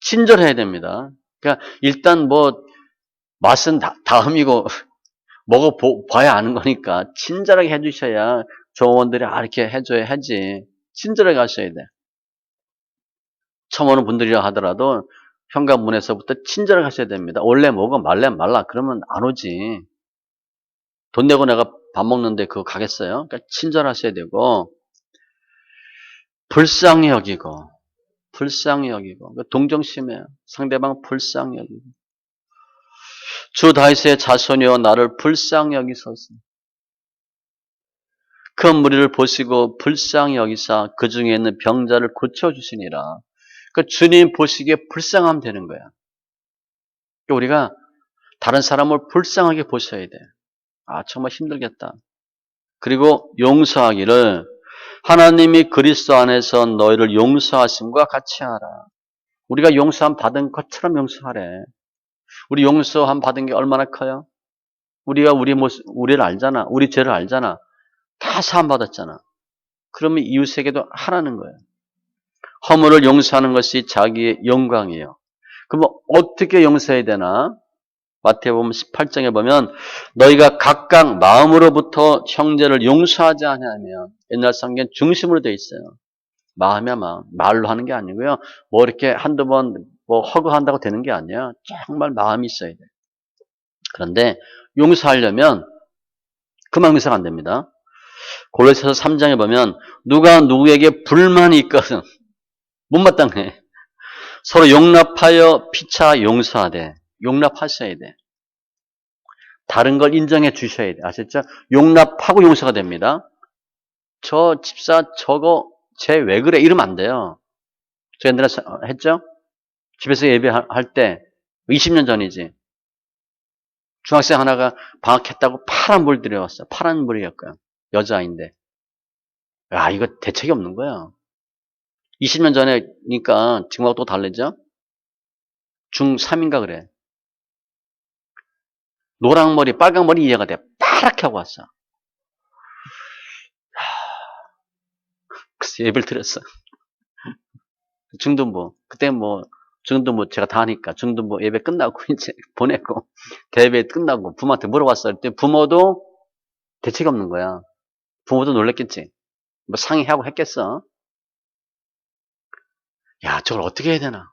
친절해야 됩니다. 그러니까 일단 뭐 맛은 다음이고 먹어봐야 아는 거니까 친절하게 해주셔야 종업원들이 이렇게 해줘야 하지. 친절하게 하셔야 돼. 처음 오는 분들이라 하더라도 현관문에서부터 친절하게 하셔야 됩니다. 원래 먹어 말래 말라 그러면 안 오지. 돈 내고 내가 밥 먹는데 그거 가겠어요? 그러니까 친절하셔야 되고 불쌍히 여기고 동정심에 상대방 불쌍히 여기고 주 다윗의 자손이여 나를 불쌍히 여기소서. 큰 무리를 보시고 불쌍히 여기사 그 중에 있는 병자를 고쳐주시니라. 그 주님 보시기에 불쌍하면 되는 거야. 그러니까 우리가 다른 사람을 불쌍하게 보셔야 돼. 정말 힘들겠다. 그리고 용서하기를 하나님이 그리스도 안에서 너희를 용서하심과 같이 하라. 우리가 용서함 받은 것처럼 용서하래. 우리 용서함 받은 게 얼마나 커요? 우리가 우리 모습, 우리를 알잖아. 우리 죄를 알잖아. 다 사함 받았잖아. 그러면 이웃에게도 하라는 거예요. 허물을 용서하는 것이 자기의 영광이에요. 그럼 어떻게 용서해야 되나? 마태복음 18장에 보면 너희가 각각 마음으로부터 형제를 용서하지 않으면 옛날 성경 중심으로 되어 있어요. 마음이야 마음. 말로 하는 게 아니고요. 뭐 이렇게 한두 번 뭐 허구한다고 되는 게 아니야. 정말 마음이 있어야 돼. 그런데 용서하려면 그만 용서가 안 됩니다. 골로새서 3장에 보면 누가 누구에게 불만이 있거든 못마땅해. 서로 용납하여 피차 용서하되 용납하셔야 돼. 다른 걸 인정해 주셔야 돼. 아셨죠? 용납하고 용서가 됩니다. 저 집사 저거 쟤 왜 그래 이러면 안 돼요. 저 옛날에 했죠? 집에서 예배할 때 20년 전이지. 중학생 하나가 방학했다고 파란 물 들여왔어. 파란 물이었고요. 여자아이인데. 이거 대책이 없는 거야. 20년 전에니까 지금하고 또 다르죠? 중3인가 그래. 노랑머리, 빨강머리 이해가 돼. 파랗게 하고 왔어. 그래서 예배를 드렸어. 중등부. 그때 뭐, 중등부 제가 다 하니까 중등부 예배 끝나고 이제 보내고, 대예배 끝나고 부모한테 물어봤을 때 부모도 대책이 없는 거야. 부모도 놀랬겠지. 뭐 상의하고 했겠어. 저걸 어떻게 해야 되나.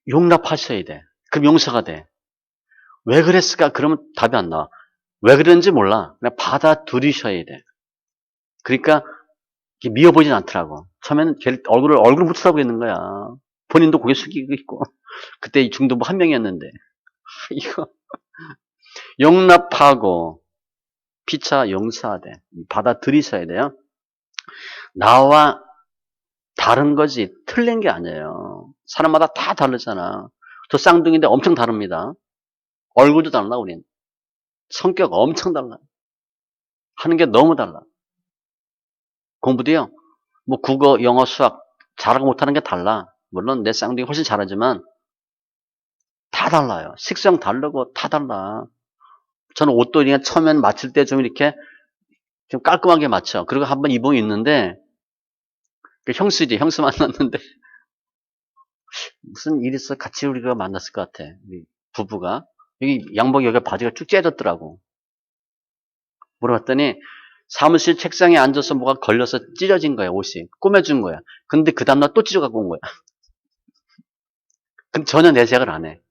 용납하셔야 돼. 그럼 용서가 돼. 왜 그랬을까? 그러면 답이 안 나와. 왜 그랬는지 몰라. 그냥 받아들이셔야 돼. 그러니까 미워 보이진 않더라고. 처음에는 얼굴을 못 쳐다보겠는 거야. 본인도 고개 숙이고 있고. 그때 이 중도부 한 명이었는데. 이거 용납하고 피차 용서하되 받아들이셔야 돼요. 나와 다른 거지 틀린 게 아니에요. 사람마다 다 다르잖아. 저 쌍둥이인데 엄청 다릅니다. 얼굴도 달라 우린. 성격 엄청 달라. 하는 게 너무 달라. 공부도요. 뭐 국어, 영어, 수학 잘하고 못하는 게 달라. 물론 내 쌍둥이 훨씬 잘하지만 다 달라요. 식성 다르고 다 달라. 저는 옷도 그냥 처음엔 맞출 때 좀 이렇게 좀 깔끔하게 맞춰. 그리고 한번 입은 있는데 그 형수지. 형수 만났는데 무슨 일 있어 같이 우리가 만났을 것 같아. 우리 부부가. 여기 양복 여기 바지가 쭉 찢어졌더라고. 물어봤더니 사무실 책상에 앉아서 뭐가 걸려서 찢어진 거야, 옷이. 꾸며준 거야. 근데 그 다음날 또 찢어갖고 온 거야. 근데 전혀 내색을 안 해.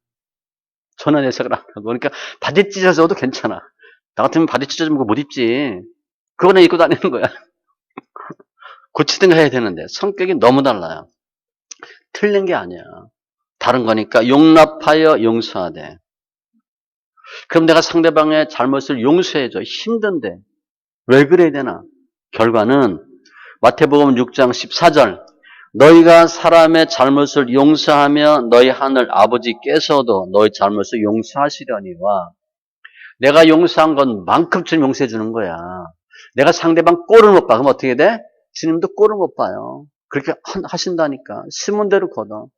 전혀 내색을 안 하고. 그러니까 바지 찢어져도 괜찮아. 나 같으면 바지 찢어지면 그거 못 입지. 그거는 입고 다니는 거야. 고치든가 해야 되는데 성격이 너무 달라요. 틀린 게 아니야. 다른 거니까 용납하여 용서하되. 그럼 내가 상대방의 잘못을 용서해줘. 힘든데. 왜 그래야 되나? 결과는 마태복음 6장 14절. 너희가 사람의 잘못을 용서하며 너희 하늘 아버지께서도 너희 잘못을 용서하시려니와 내가 용서한 것만큼 주님 용서해 주는 거야. 내가 상대방 꼴을 못 봐. 그럼 어떻게 돼? 주님도 꼴을 못 봐요. 그렇게 하신다니까. 심은 대로 거둬.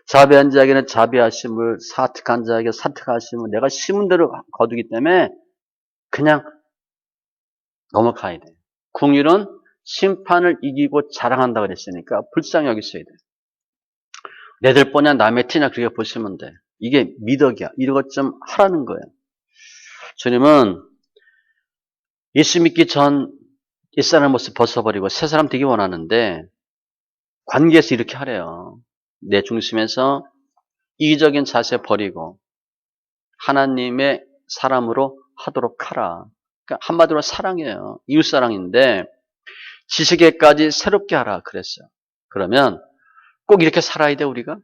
자비한 자에게는 자비하심을, 사특한 자에게 사특하심을 내가 심은 대로 거두기 때문에 그냥 넘어가야 돼. 궁율은 심판을 이기고 자랑한다 그랬으니까 불쌍히 여기셔야 돼. 내들 뻔냐 남의 티냐 그렇게 보시면 돼. 이게 미덕이야. 이런 것 좀 하라는 거예요. 주님은 예수 믿기 전 옛사람 모습 벗어버리고 새 사람 되기 원하는데 관계에서 이렇게 하래요. 내 중심에서 이기적인 자세 버리고 하나님의 사람으로 하도록 하라. 그러니까 한마디로 사랑이에요. 이웃사랑인데 지식에까지 새롭게 하라 그랬어요. 그러면 꼭 이렇게 살아야 돼 우리가?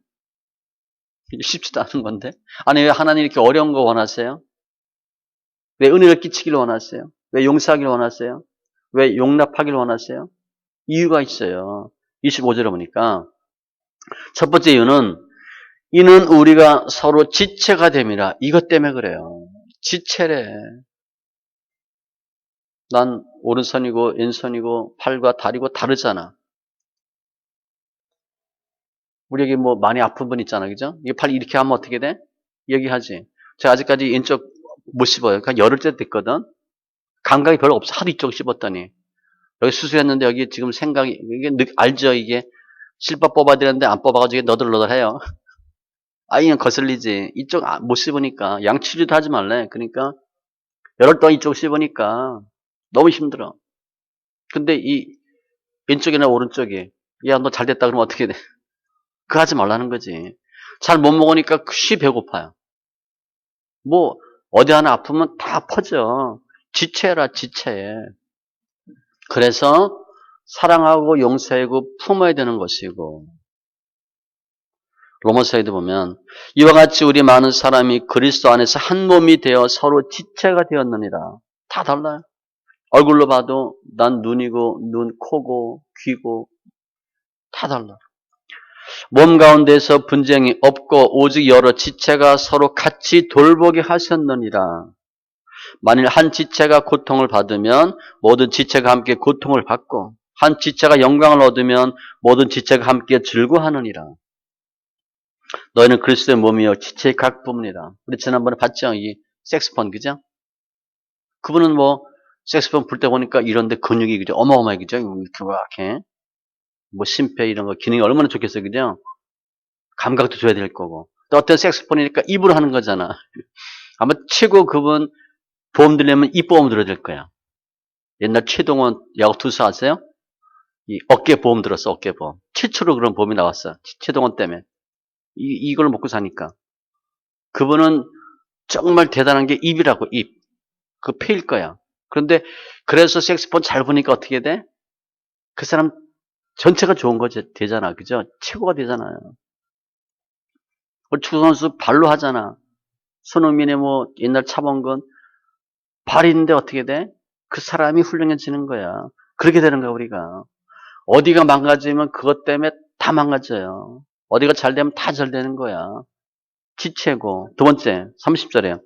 쉽지도 않은 건데. 아니 왜 하나님 이렇게 어려운 거 원하세요? 왜 은혜를 끼치기를 원하세요? 왜 용서하기를 원하세요? 왜 용납하기를 원하세요? 이유가 있어요. 25절에 보니까 첫 번째 이유는 이는 우리가 서로 지체가 됨이라. 이것 때문에 그래요. 지체래. 난 오른손이고 왼손이고 팔과 다리고 다르잖아. 우리 여기 뭐 많이 아픈 분 있잖아. 그죠? 이 팔 이렇게 하면 어떻게 돼? 여기 하지. 제가 아직까지 왼쪽 못 씹어요. 그냥 열흘 째 됐거든. 감각이 별로 없어. 하도 이쪽 씹었더니. 여기 수술했는데 여기 지금 생각이, 이게 알죠? 이게 실밥 뽑아야 되는데 안 뽑아가지고 너덜너덜해요. 아, 그냥 거슬리지. 이쪽 못 씹으니까. 양치질도 하지 말래. 그러니까 열흘 동안 이쪽 씹으니까 너무 힘들어. 근데 이 왼쪽이나 오른쪽이 야, 너 잘 됐다 그러면 어떻게 돼? 그거 하지 말라는 거지. 잘 못 먹으니까 쉬 배고파요. 뭐 어디 하나 아프면 다 퍼져. 지체라 지체. 그래서 사랑하고 용서하고 품어야 되는 것이고 로마서에도 보면 이와 같이 우리 많은 사람이 그리스도 안에서 한 몸이 되어 서로 지체가 되었느니라. 다 달라요. 얼굴로 봐도 난 눈이고 눈, 코고 귀고 다 달라. 몸 가운데서 분쟁이 없고 오직 여러 지체가 서로 같이 돌보게 하셨느니라. 만일 한 지체가 고통을 받으면 모든 지체가 함께 고통을 받고 한 지체가 영광을 얻으면 모든 지체가 함께 즐거워하느니라. 너희는 그리스도의 몸이요 지체의 각 부분이라. 우리 지난번에 봤죠? 이 색스폰 그죠? 그분은 뭐 색스폰 불 때 보니까 이런데 근육이 그죠? 어마어마하게 그죠? 이렇게 뭐 심폐 이런 거 기능이 얼마나 좋겠어요 그죠? 감각도 줘야 될 거고. 또 어떤 색스폰이니까 입으로 하는 거잖아. 아마 최고 그분 보험 들려면 입보험 들어야 될 거야. 옛날 최동원 야구 투수 아세요? 이 어깨 보험 들었어, 어깨 보험. 최초로 그런 보험이 나왔어. 최동원 때문에. 이걸 먹고 사니까. 그분은 정말 대단한 게 입이라고, 입. 그 폐일 거야. 그런데 그래서 색스폰 잘 보니까 어떻게 돼? 그 사람 전체가 좋은 거 되잖아. 그죠? 최고가 되잖아요. 축구 선수 발로 하잖아. 손흥민의 뭐 옛날 차본 건 발이 있는데 어떻게 돼? 그 사람이 훌륭해지는 거야. 그렇게 되는 거야, 우리가. 어디가 망가지면 그것 때문에 다 망가져요. 어디가 잘 되면 다 잘 되는 거야. 지체고. 두 번째, 30절에.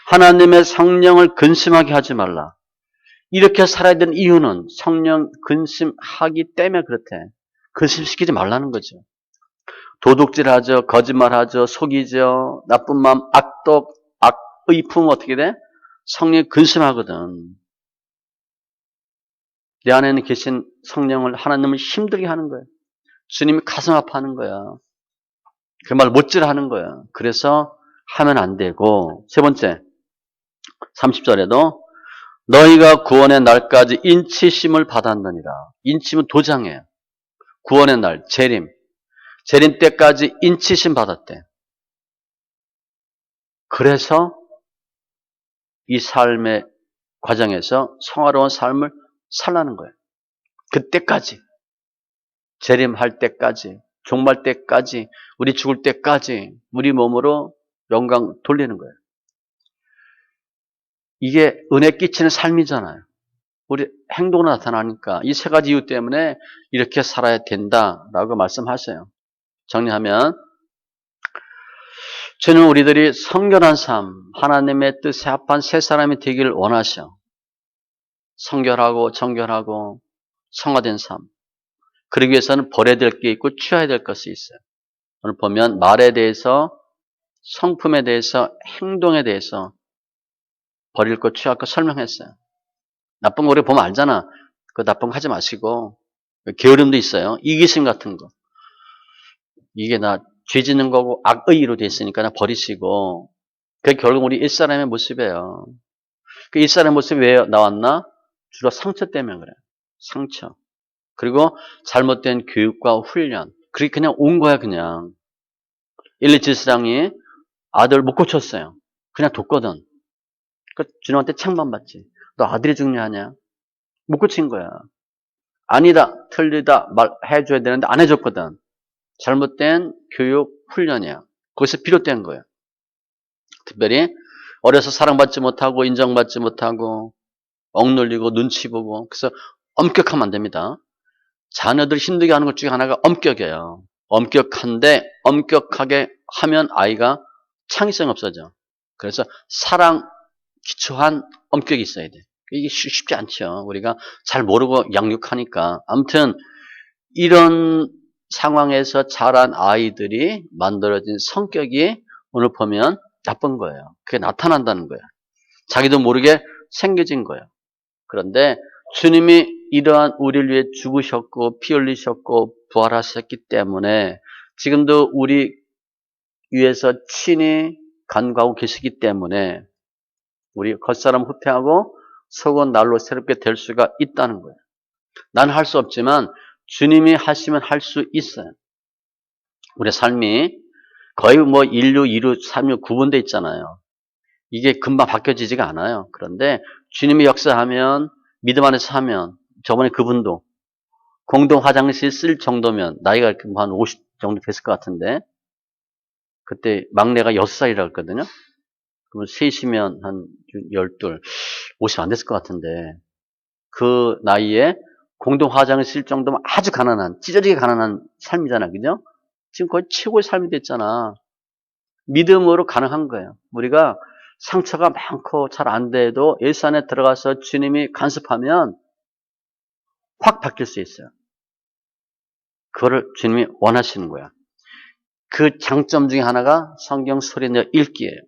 하나님의 성령을 근심하게 하지 말라. 이렇게 살아야 되는 이유는 성령 근심하기 때문에 그렇대. 근심시키지 말라는 거죠. 도둑질하죠, 거짓말하죠, 속이죠, 나쁜 마음, 악독, 악의 품 어떻게 돼? 성령이 근심하거든. 내 안에는 계신 성령을 하나님을 힘들게 하는 거예요. 주님이 가슴 아파하는 거야. 그 말 못지라 하는 거야. 그래서 하면 안 되고, 세 번째, 30절에도 너희가 구원의 날까지 인치심을 받았느니라. 인치면 도장이에요. 구원의 날, 재림. 재림 때까지 인치심 받았대. 그래서 이 삶의 과정에서 성화로운 삶을 살라는 거예요. 그때까지. 재림할 때까지. 종말 때까지. 우리 죽을 때까지. 우리 몸으로 영광 돌리는 거예요. 이게 은혜 끼치는 삶이잖아요. 우리 행동으로 나타나니까 이 세 가지 이유 때문에 이렇게 살아야 된다라고 말씀하세요. 정리하면 주는 우리들이 성결한 삶, 하나님의 뜻에 합한 새 사람이 되기를 원하셔. 성결하고 정결하고 성화된 삶. 그러기 위해서는 버려야 될 게 있고 취해야 될 것이 있어요. 오늘 보면 말에 대해서, 성품에 대해서, 행동에 대해서 버릴 것, 취할 것 설명했어요. 나쁜 거 우리 보면 알잖아. 그 나쁜 거 하지 마시고. 게으름도 있어요. 이기심 같은 거. 이게 나 죄 짓는 거고 악의로 돼 있으니까 나 버리시고. 그게 결국 우리 일사람의 모습이에요. 그 일사람의 모습이 왜 나왔나? 주로 상처 때문에 그래요. 상처. 그리고 잘못된 교육과 훈련. 그게 그냥 온 거야, 그냥. 일리칠스랑이 아들 못 고쳤어요. 그냥 뒀거든. 그 주님한테 창반받지. 너 아들이 중요하냐? 못 고친 거야. 아니다, 틀리다, 말해줘야 되는데 안 해줬거든. 잘못된 교육, 훈련이야. 거기서 비롯된 거야. 특별히 어려서 사랑받지 못하고 인정받지 못하고 억눌리고 눈치 보고 그래서 엄격하면 안 됩니다. 자녀들 힘들게 하는 것 중에 하나가 엄격이에요. 엄격한데 엄격하게 하면 아이가 창의성이 없어져. 그래서 사랑 기초한 엄격이 있어야 돼. 이게 쉽지 않죠. 우리가 잘 모르고 양육하니까. 아무튼 이런 상황에서 자란 아이들이 만들어진 성격이 오늘 보면 나쁜 거예요. 그게 나타난다는 거예요. 자기도 모르게 생겨진 거예요. 그런데 주님이 이러한 우리를 위해 죽으셨고 피 흘리셨고 부활하셨기 때문에 지금도 우리 위해서 친히 간구하고 계시기 때문에 우리 겉사람 후퇴하고 속은 날로 새롭게 될 수가 있다는 거예요. 난 할 수 없지만 주님이 하시면 할 수 있어요. 우리 삶이 거의 뭐 1류, 2류, 3류 구분되어 있잖아요. 이게 금방 바뀌어지지가 않아요. 그런데 주님이 역사하면 믿음 안에서 하면 저번에 그분도 공동 화장실 쓸 정도면 나이가 한 50 정도 됐을 것 같은데 그때 막내가 6살이라고 했거든요. 그러면 셋이면 한 12, 50 안 됐을 것 같은데 그 나이에 공동 화장을 쓸 정도면 아주 가난한, 찌저리게 가난한 삶이잖아. 그죠? 지금 거의 최고의 삶이 됐잖아. 믿음으로 가능한 거예요. 우리가 상처가 많고 잘 안 돼도 일산에 들어가서 주님이 간섭하면 확 바뀔 수 있어요. 그거를 주님이 원하시는 거야. 그 장점 중에 하나가 성경 소리내어 읽기예요.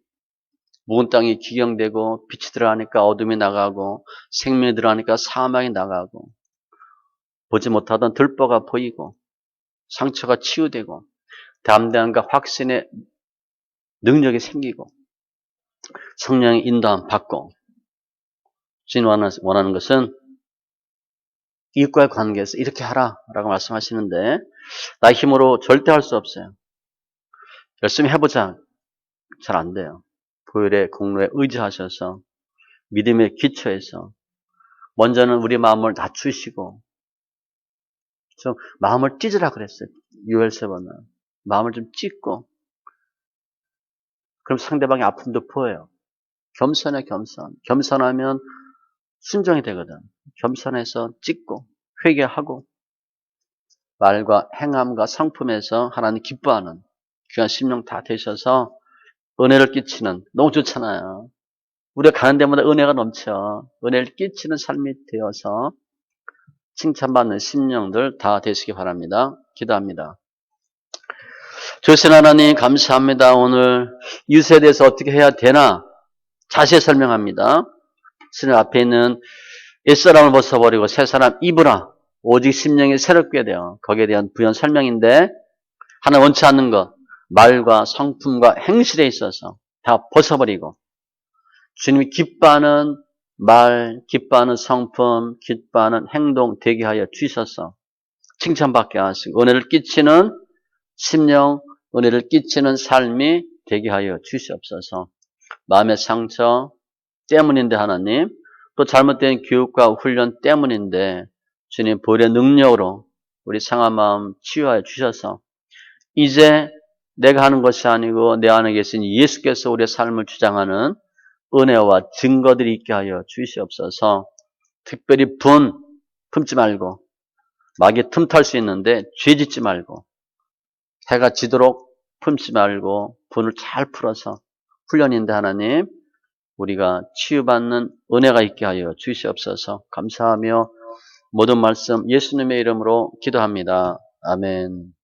묵은 땅이 기경되고 빛이 들어가니까 어둠이 나가고 생명이 들어가니까 사망이 나가고 보지 못하던 들보가 보이고 상처가 치유되고 담대함과 확신의 능력이 생기고 성령의 인도함 받고 주님 원하는 것은 이웃과의 관계에서 이렇게 하라라고 말씀하시는데 나의 힘으로 절대 할 수 없어요. 열심히 해보자. 잘 안 돼요. 보혈의 공로에 의지하셔서 믿음의 기초에서 먼저는 우리 마음을 낮추시고 좀 마음을 찢으라 그랬어요. 유엘세번은 마음을 좀 찢고 그럼 상대방의 아픔도 보여요. 겸손해 겸손. 겸손하면 순종이 되거든. 겸손해서 찢고 회개하고 말과 행함과 성품에서 하나님 기뻐하는 귀한 심령 다 되셔서 은혜를 끼치는 너무 좋잖아요. 우리가 가는 데마다 은혜가 넘쳐 은혜를 끼치는 삶이 되어서 칭찬받는 심령들 다 되시기 바랍니다. 기도합니다. 주신 하나님 감사합니다. 오늘 이웃에 대해서 어떻게 해야 되나 자세히 설명합니다. 주님 앞에 있는 옛사람을 벗어버리고 새 사람 입으라. 오직 심령이 새롭게 되어 거기에 대한 부연 설명인데 하나 원치 않는 것 말과 성품과 행실에 있어서 다 벗어버리고 주님이 기뻐하는 말, 기뻐하는 성품, 기뻐하는 행동 되게 하여 주셔서 칭찬받게 하시고 은혜를 끼치는 심령, 은혜를 끼치는 삶이 되게 하여 주시옵소서. 마음의 상처 때문인데 하나님 또 잘못된 교육과 훈련 때문인데 주님 보혈의 능력으로 우리 상한 마음 치유하여 주셔서 이제 내가 하는 것이 아니고 내 안에 계신 예수께서 우리의 삶을 주장하는 은혜와 증거들이 있게 하여 주시옵소서. 특별히 품지 말고 마귀 틈탈 수 있는데 죄 짓지 말고 해가 지도록 품지 말고 분을 잘 풀어서 훈련인데 하나님 우리가 치유받는 은혜가 있게 하여 주시옵소서. 감사하며 모든 말씀 예수님의 이름으로 기도합니다. 아멘.